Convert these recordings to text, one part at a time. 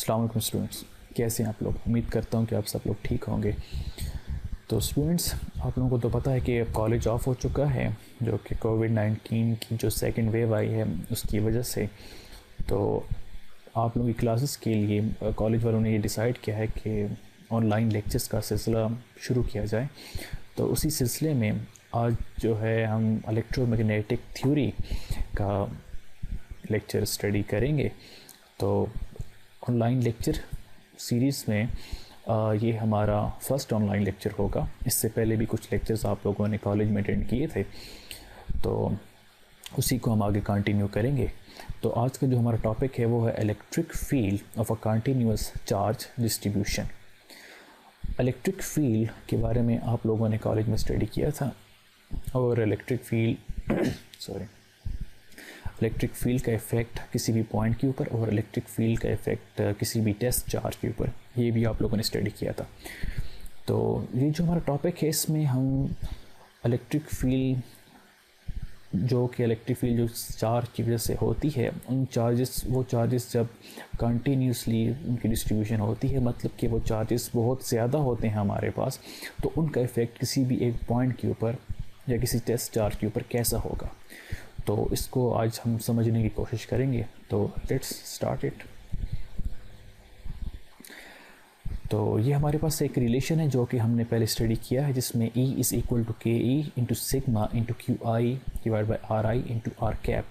अस्सलाम वालेकुम स्टूडेंट्स, कैसे हैं आप लोग। उम्मीद करता हूं कि आप सब लोग ठीक होंगे। तो स्टूडेंट्स, आप लोगों को तो पता है कि कॉलेज ऑफ हो चुका है, जो कि कोविड-19 की जो सेकंड वेव आई है उसकी वजह से। तो आप लोगों की क्लासेस के लिए कॉलेज वालों ने ये डिसाइड किया है कि ऑनलाइन लेक्चर्स का सिलसिला शुरू किया जाए। तो उसी सिलसिले में आज जो है हम इलेक्ट्रोमैग्नेटिक थ्योरी का लेक्चर स्टडी करेंगे। तो ऑनलाइन लेक्चर सीरीज़ में ये हमारा फर्स्ट ऑनलाइन लेक्चर होगा। इससे पहले भी कुछ लेक्चर्स आप लोगों ने कॉलेज में अटेंड किए थे, तो उसी को हम आगे कंटिन्यू करेंगे। तो आज का जो हमारा टॉपिक है वो है electric field of a continuous charge distribution. Electric field के बारे में आप लोगों ने कॉलेज में स्टडी किया था, और इलेक्ट्रिक फील्ड का इफ़ेक्ट किसी भी पॉइंट के ऊपर और इलेक्ट्रिक फील्ड का इफ़ेक्ट किसी भी टेस्ट चार्ज के ऊपर, ये भी आप लोगों ने स्टडी किया था। तो ये जो हमारा टॉपिक है इसमें हम इलेक्ट्रिक फील्ड जो चार्ज की वजह से होती है, उन चार्जेस जब कंटिन्यूसली उनकी डिस्ट्रीब्यूशन होती है, मतलब कि वो चार्जेस बहुत ज़्यादा होते हैं हमारे पास, तो उनका इफ़ेक्ट किसी भी एक पॉइंट के ऊपर या किसी टेस्ट चार्ज के ऊपर कैसा होगा। तो इसको आज हम समझने की कोशिश करेंगे। तो लेट्स स्टार्ट इट। तो ये हमारे पास एक रिलेशन है जो कि हमने पहले स्टडी किया है, जिसमें E is equal to k e into sigma into q i divide by r i into r cap.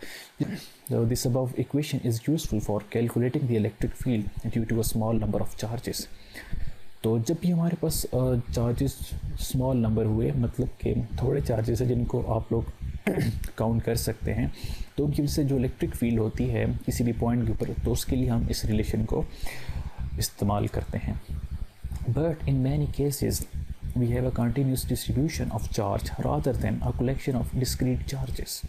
This above equation is useful for calculating the electric field due to a small number of charges. तो जब भी हमारे पास charges small number हुए, मतलब कि थोड़े charges हैं जिनको आप लोग काउंट कर सकते हैं, तो उनकी वजह से जो इलेक्ट्रिक फील्ड होती है किसी भी पॉइंट के ऊपर, तो उसके लिए हम इस रिलेशन को इस्तेमाल करते हैं। But in many cases we have a continuous distribution of charge rather than a collection of discrete charges.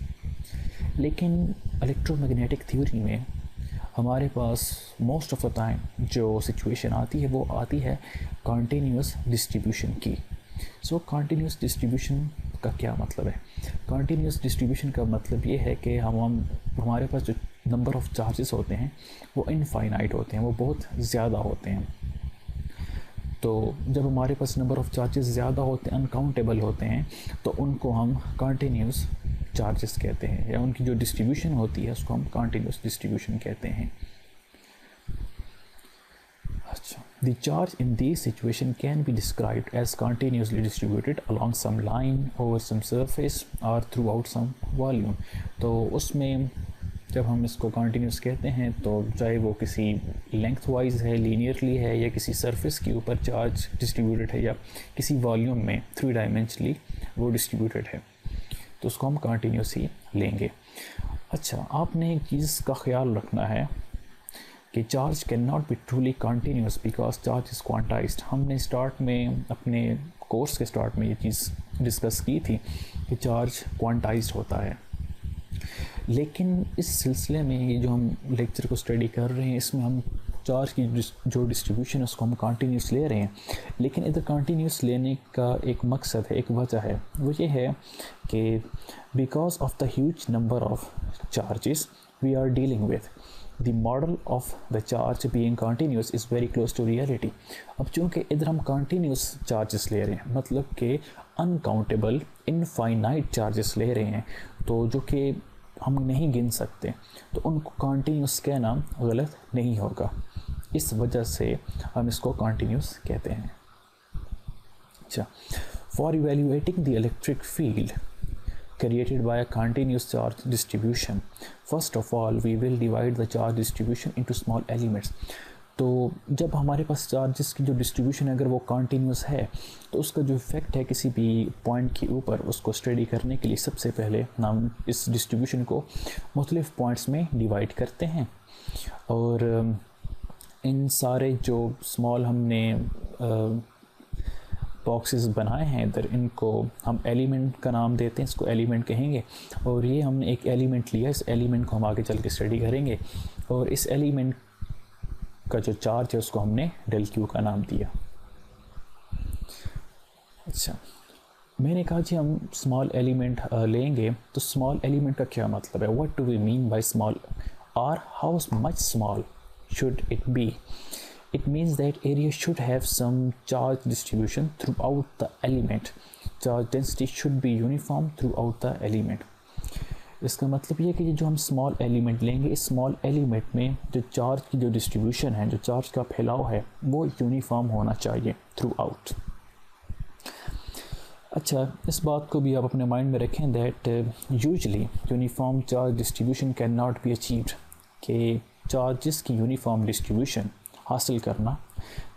लेकिन इलेक्ट्रोमैग्नेटिक थ्योरी में हमारे पास मोस्ट ऑफ द टाइम जो सिचुएशन आती है वो आती है कंटिन्यूस डिस्ट्रीब्यूशन की। सो कंटिन्यूस डिस्ट्रीब्यूशन का क्या मतलब है? कंटिन्यूस डिस्ट्रीब्यूशन का मतलब ये है कि हमारे पास जो नंबर ऑफ चार्जेस होते हैं वो इनफाइनाइट होते हैं, वो बहुत ज़्यादा होते हैं। तो जब हमारे पास नंबर ऑफ चार्जेस ज़्यादा होते हैं, अनकाउंटेबल होते हैं, तो उनको हम कंटिन्यूस चार्जेस कहते हैं, या उनकी जो डिस्ट्रीब्यूशन होती है उसको हम कंटिन्यूस डिस्ट्रीब्यूशन कहते हैं। अच्छा, the charge in this situation can be described as continuously distributed along some line, over some surface or throughout some volume। तो उसमें जब हम इसको कंटिन्यूस कहते हैं तो चाहे वो किसी लेंथ वाइज है, लीनियरली है, या किसी सरफेस के ऊपर चार्ज डिस्ट्रीब्यूटेड है, या किसी वॉल्यूम में 3 डायमेंशनली वो डिस्ट्रीब्यूटेड है, तो उसको हम कंटिन्यूस ही लेंगे। अच्छा, आपने एक चीज़ का ख्याल रखना है कि charge can not B truly continuous because charge is quantized. हमने स्टार्ट में अपने कोर्स के स्टार्ट में ये चीज़ डिस्कस की थी कि चार्ज क्वांटाइज्ड होता है। लेकिन इस सिलसिले में ये जो हम लेक्चर को स्टडी कर रहे हैं, इसमें हम चार्ज की जो डिस्ट्रीब्यूशन है उसको हम कंटिन्यूस ले रहे हैं। लेकिन इधर कंटिन्यूस लेने का एक मकसद है, एक वजह है, वो ये है कि because of the huge number of charges we are dealing with, the model of the charge being continuous is very close to reality। अब चूँकि इधर हम continuous charges ले रहे हैं, मतलब कि uncountable infinite charges ले रहे हैं, तो जो कि हम नहीं गिन सकते, तो उनको continuous कहना गलत नहीं होगा। इस वजह से हम इसको continuous कहते हैं। अच्छा, for evaluating the electric field created by a continuous charge distribution, first of all we will divide the charge distribution into small elements। तो जब हमारे पास चार्जेस की जो डिस्ट्रीब्यूशन है अगर वो कंटिन्यूस है, तो उसका जो इफ़ेक्ट है किसी भी पॉइंट के ऊपर, उसको स्टडी करने के लिए सबसे पहले हम इस डिस्ट्रीब्यूशन को मुख्तलिफ़ पॉइंट्स में डिवाइड करते हैं, और इन सारे जो स्मॉल हमने बॉक्सेस बनाए हैं इधर, इनको हम एलिमेंट का नाम देते हैं, इसको एलिमेंट कहेंगे। और ये हमने एक एलिमेंट लिया, इस एलिमेंट को हम आगे चल के स्टडी करेंगे, और इस एलिमेंट का जो चार्ज है उसको हमने डेल क्यू का नाम दिया। अच्छा, मैंने कहा जी हम स्मॉल एलिमेंट लेंगे, तो स्मॉल एलिमेंट का क्या मतलब है? What do we mean by small, और how much small should it be? it means that area should have some charge distribution throughout the element. Charge density should be uniform throughout the element. इसका मतलब ये है कि जो हम small element लेंगे, इस स्मॉल एलिमेंट में जो चार्ज की जो डिस्ट्रीब्यूशन है, जो चार्ज का फैलाव है, वो यूनिफॉर्म होना चाहिए थ्रू आउट। अच्छा, इस बात को भी आप अपने माइंड में रखें that usually uniform charge distribution can not be achieved, कि चार्जेस की यूनिफॉर्म डिस्ट्रीब्यूशन हासिल करना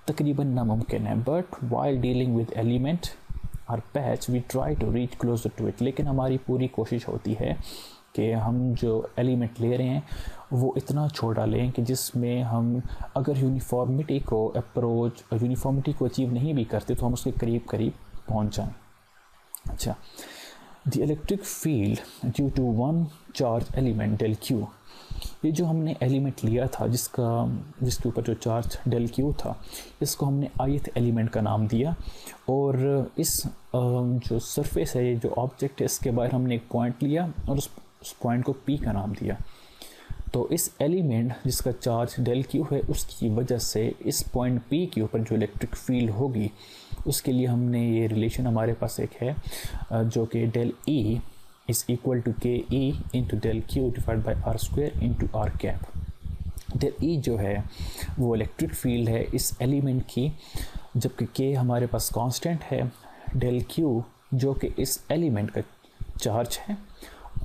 तकरीबन नामुमकिन है। But while dealing with element और patch we try to reach closer to it. लेकिन हमारी पूरी कोशिश होती है कि हम जो एलिमेंट ले रहे हैं वो इतना छोटा लें कि जिसमें हम अगर यूनिफॉर्मिटी को अचीव नहीं भी करते तो हम उसके करीब करीब पहुंच जाएं। अच्छा, the electric field due to one charge element del q, ये जो हमने एलिमेंट लिया था जिसके ऊपर जो चार्ज डेल क्यू था, इसको हमने ith एलिमेंट का नाम दिया। और इस जो सरफेस है, ये जो ऑब्जेक्ट है, इसके बाहर हमने एक पॉइंट लिया और उस पॉइंट को P का नाम दिया। तो इस एलिमेंट जिसका चार्ज डेल क्यू है, उसकी वजह से इस पॉइंट P के ऊपर जो इलेक्ट्रिक फील्ड होगी, उसके लिए हमने ये रिलेशन हमारे पास एक है जो कि del E is equal to k e into del q divide by r square into r cap. Del e जो है वो इलेक्ट्रिक फील्ड है इस एलिमेंट की, जबकि के हमारे पास कांस्टेंट है। डेल क्यू जो कि इस एलिमेंट का चार्ज है,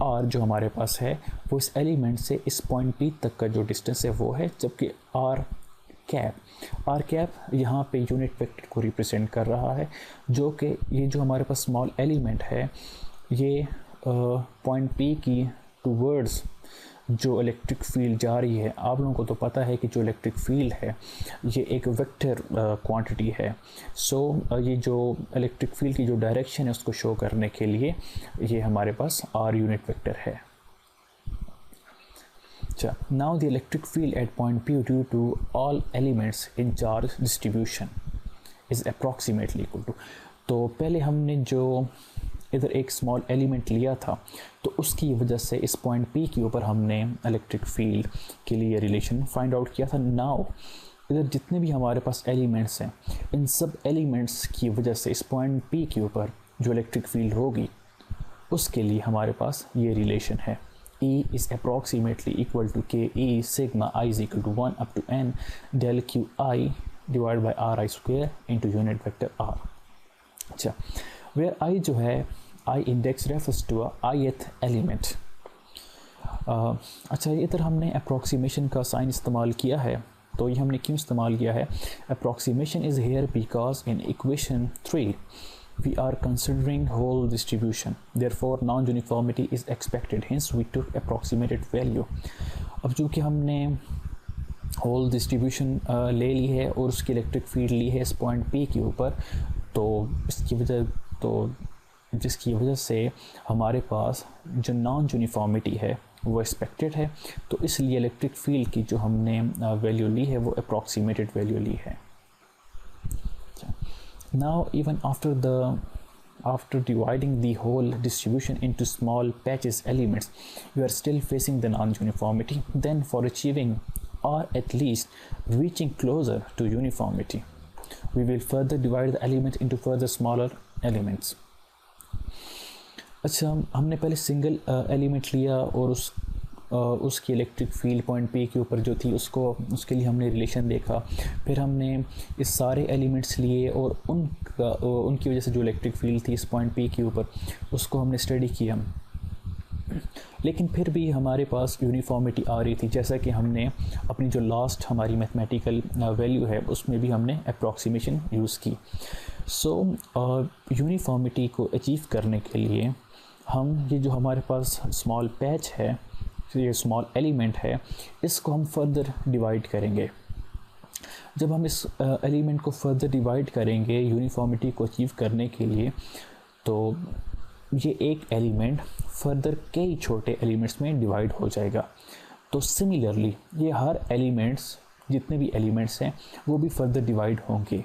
और जो हमारे पास है वो इस एलिमेंट से इस पॉइंट पी तक का जो डिस्टेंस है वो है, जबकि आर कैप यहाँ पे यूनिट वेक्टर को रिप्रेजेंट कर रहा है, जो कि ये जो हमारे पास स्मॉल एलिमेंट है, ये पॉइंट पी की टूवर्ड्स जो इलेक्ट्रिक फील्ड जा रही है। आप लोगों को तो पता है कि जो इलेक्ट्रिक फील्ड है ये एक वेक्टर क्वांटिटी है। सो ये जो इलेक्ट्रिक फील्ड की जो डायरेक्शन है उसको शो करने के लिए ये हमारे पास आर यूनिट वेक्टर है। अच्छा, now the electric field at point p due to all elements in charge distribution is approximately equal to. तो पहले हमने जो इधर एक स्मॉल एलिमेंट लिया था, तो उसकी वजह से इस पॉइंट P के ऊपर हमने इलेक्ट्रिक फील्ड के लिए रिलेशन फाइंड आउट किया था। नाउ इधर जितने भी हमारे पास एलिमेंट्स हैं, इन सब एलिमेंट्स की वजह से इस पॉइंट P के ऊपर जो इलेक्ट्रिक फील्ड होगी, उसके लिए हमारे पास ये रिलेशन है। E is approximately equal to Ke sigma I is equal to 1 up to n del Qi divided by Ri square into unit vector R। अच्छा, where I जो है I index refers to a ith element। अच्छा, इधर हमने approximation का sign इस्तेमाल किया है। तो ये हमने क्यों इस्तेमाल किया है? Approximation is here because in equation 3 we are considering whole distribution, therefore non-uniformity is expected, hence we took approximated value। अब चूँकि हमने होल डिस्ट्रीब्यूशन ले ली है और उसकी इलेक्ट्रिक फील्ड ली है इस पॉइंट P के ऊपर, तो जिसकी वजह से हमारे पास जो नॉन यूनिफॉर्मिटी है वो एक्सपेक्टेड है, तो इसलिए इलेक्ट्रिक फील्ड की जो हमने वैल्यू ली है वो अप्रॉक्सीमेटेड वैल्यू ली है। Now even after dividing the whole distribution into small patches elements, you are still facing the non-uniformity. Then for achieving or at least reaching closer to uniformity, we will further divide the element into further smaller elements। अच्छा, हमने पहले single element लिया और उसकी electric field point P के ऊपर जो थी उसके लिए हमने रिलेशन देखा। फिर हमने इस सारे एलिमेंट्स लिए और उनकी वजह से जो इलेक्ट्रिक फील्ड थी इस पॉइंट P के ऊपर, उसको हमने स्टडी किया। लेकिन फिर भी हमारे पास यूनिफॉर्मिटी आ रही थी, जैसा कि हमने अपनी जो लास्ट हमारी मैथमेटिकल वैल्यू है उसमें भी हमने अप्रॉक्सीमेशन यूज़ की। सो यूनिफॉर्मिटी को अचीव करने के लिए हम ये जो हमारे पास स्मॉल पैच है, ये स्मॉल एलिमेंट है, इसको हम फर्दर डिवाइड करेंगे। जब हम इस एलिमेंट को फर्दर डिवाइड करेंगे यूनिफॉर्मिटी को अचीव करने के लिए, तो ये एक एलिमेंट फर्दर कई छोटे एलिमेंट्स में डिवाइड हो जाएगा। तो सिमिलरली ये हर एलिमेंट्स, जितने भी एलिमेंट्स हैं वो भी फर्दर डिवाइड होंगे।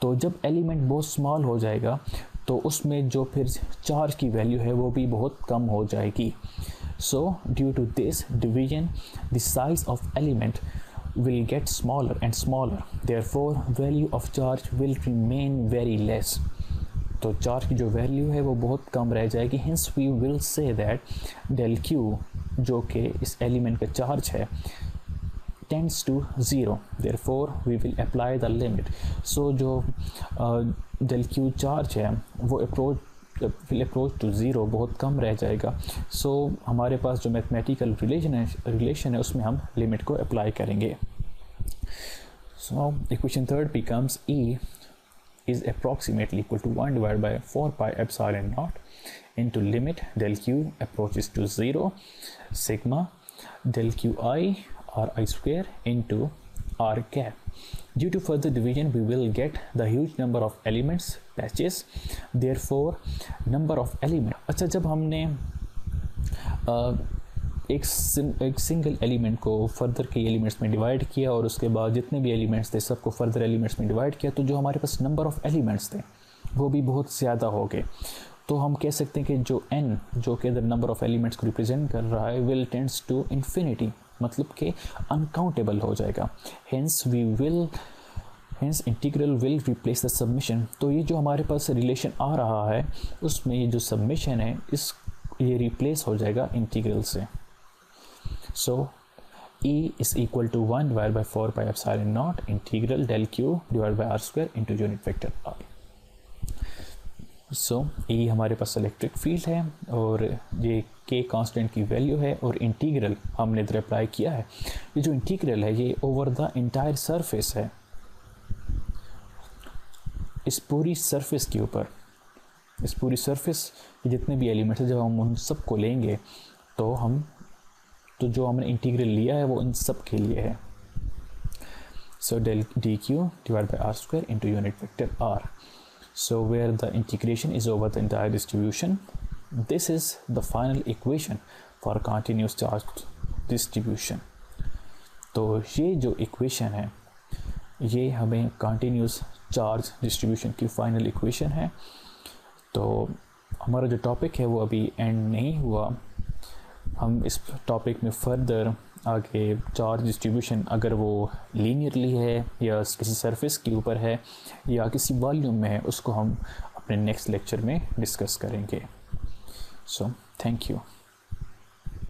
तो जब एलिमेंट बहुत स्मॉल हो जाएगा तो उसमें जो फिर चार्ज की वैल्यू है वो भी बहुत कम हो जाएगी। So due to this division the size of element will get smaller and smaller, therefore value of charge will remain very less. तो चार्ज की जो वैल्यू है वो बहुत कम रह जाएगी. Hence we will say that del q जो कि इस एलिमेंट का चार्ज है tends to 0, therefore we will apply the limit. So जो del q चार्ज है वो will approach to 0, बहुत कम रह जाएगा. So हमारे पास जो मैथमेटिकल रिलेशन है उसमें हम लिमिट को अप्लाई करेंगे. So equation third becomes E is approximately equal to 1 divided by 4 pi epsilon naught into limit del q approaches to 0 sigma del qi r I square into r cap. Due to further division we will get the huge number of elements patches, therefore number of elements. अच्छा, जब हमने एक single element को further के elements में divide किया और उसके बाद जितने भी एलिमेंट्स थे सबको फर्दर एलिमेंट्स में डिवाइड किया, तो जो हमारे पास नंबर ऑफ़ एलिमेंट्स थे वो भी बहुत ज़्यादा हो गए. तो हम कह सकते हैं कि जो n जो कि नंबर ऑफ़ एलिमेंट्स को रिप्रेजेंट कर रहा है विल टेंड्स टू इन्फिनिटी, मतलब कि अनकाउंटेबल हो जाएगा. Hence integral will replace the submission. तो ये जो हमारे पास रिलेशन आ रहा है उसमें ये जो सबमिशन है ये रिप्लेस हो जाएगा इंटीग्रल से. So E is equal to 1 divided by 4 pi epsilon naught integral del q divided by r square into unit vector r. So E हमारे पास इलेक्ट्रिक फील्ड है और ये k कांस्टेंट की वैल्यू है और इंटीग्रल हमने इधर अप्लाई किया है. ये जो इंटीग्रल है ये ओवर द इंटायर सरफेस है, इस पूरी सरफेस के ऊपर, इस पूरी सरफेस के जितने भी एलिमेंट्स हैं जब हम उन सब को लेंगे तो जो हमने इंटीग्रल लिया है वो इन सब के लिए है. So del d q divide by r square into unit vector r. So where the integration is over the entire distribution. This is the final equation for continuous charge distribution. तो ये जो इक्वेशन है ये हमें continuous charge distribution की final equation है. तो हमारा जो टॉपिक है वो अभी एंड नहीं हुआ. हम इस टॉपिक में फर्दर आगे चार्ज डिस्ट्रीब्यूशन अगर वो लीनियरली है या किसी सरफेस के ऊपर है या किसी वॉल्यूम में है उसको हम अपने नेक्स्ट लेक्चर में डिस्कस करेंगे. So thank you.